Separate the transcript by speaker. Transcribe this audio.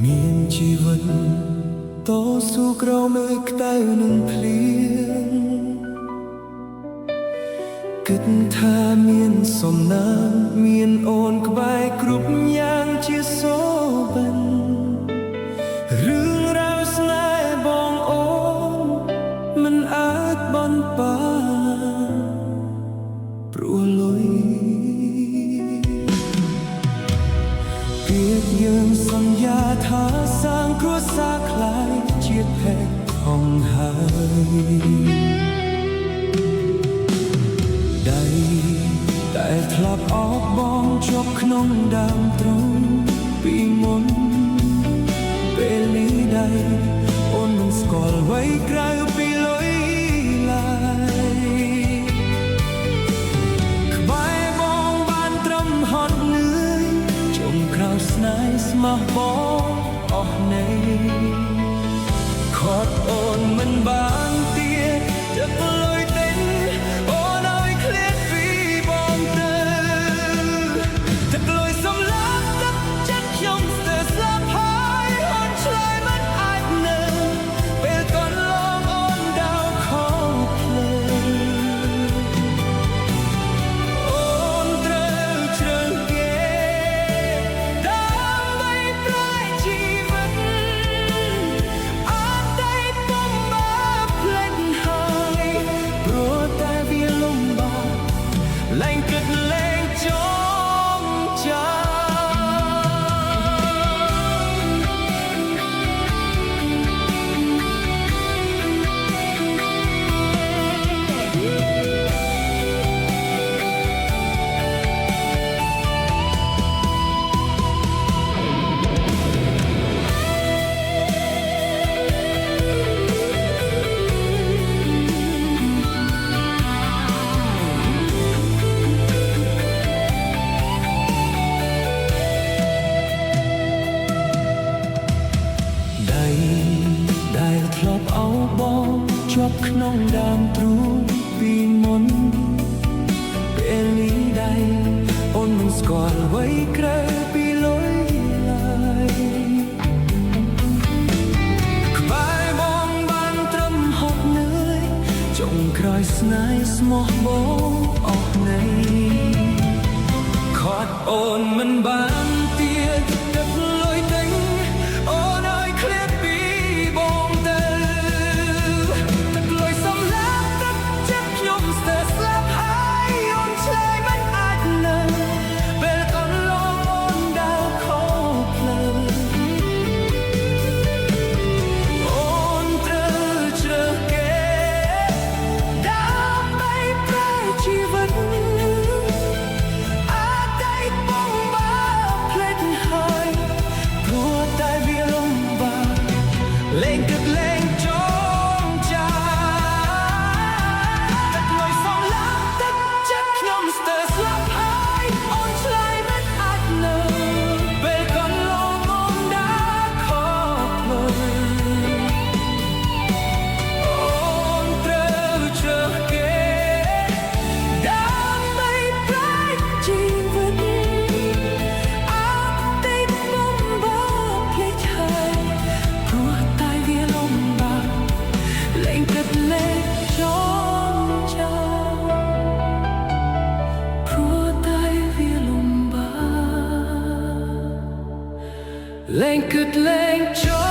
Speaker 1: មានជីវិតតស៊ូក្រោមមេឃក្តៅនឹងភ្លៀងគិតថាមានសំណាងមានអូនក្បែរគ្រប់យ៉ាងជាសូបិនរឿងរ៉ាវស្នេហ៍បងអូនមិនអាចបន់បាព្រោះលុយពាក្យយើងសន្យាថាសាងគ្រួសារខ្លាយជាភេទហងហើយដៃតែធ្លាប់អបបងជាប់ក្នុងដើមទ្រូងពីមុនពេលនេះដៃអូនមិនស្គាល់អ្វីក្រៅពីលុយឡើយក្បែរបងបានត្រឹមហត់នឿយចុងក្រោយស្នេហ៍ស្មោះបងអស់នៃខត់អូនមិនបានទៀតទឹកលុយទេអូនឲ្យឃ្លាតពីបងទៅទឹកលុយសំឡាប់ទឹកចិត្តខ្ញុំស្ទើរស្លាប់ហើយអូនឆ្លើយមិនអាចនៅពេលកូនឡងអូនដៅខោភ្លើអូនត្រូវជ្រើសគេដើម្បីប្រែជីវិតអត់តែពុំបើភ្លេចហើយព្រោះតែវាលំបាកលែងគិតលែងចងចាំដែលធ្លាប់អោបបងជាប់ក្នុងដើមទ្រូងពីមុនពេលនេះដៃអូនមិនស្គាល់អ្វីក្រៅពីលុយឡើយក្បែរបងបានត្រឹមហត់នឿយចុងក្រោយស្នេហ៍ស្មោះបងអស់នៃខត់អូនមិនបានទៀតទឹកលុយទិញអូនឲ្យឃ្លាតពីបងទៅទឹកលុយសំឡាប់ទឹកចិត្តខ្ញុំស្ទើរស្លាប់ហើយអូនឆ្លើយមិនអាចនៅពេលកូនឡងអូនដៅខោភ្លើអូនត្រូវជ្រើសគេដើម្បីប្រែជីវិតអាចតែពុំបើភ្លេចហើយព្រោះតែវាលំបាកលែងគិតលែងចងចាំទឹកលុយសំឡាប់ទឹកចិត្តខ្ញុំស្ទើរស្លាប់ហើយអូនឆ្លើយមិនអាចនៅពេលកូនឡងអូនដើរខកភ្លើអូនត្រូវជ្រើសគេដើម្បីប្រែជីវិតអាចតែពុំបើភ្លេចហើយព្រោះតែវាលំបាកលែងគិតលែងចងចាំព្រោះតែវាលំបាកលែងគិតលែងចង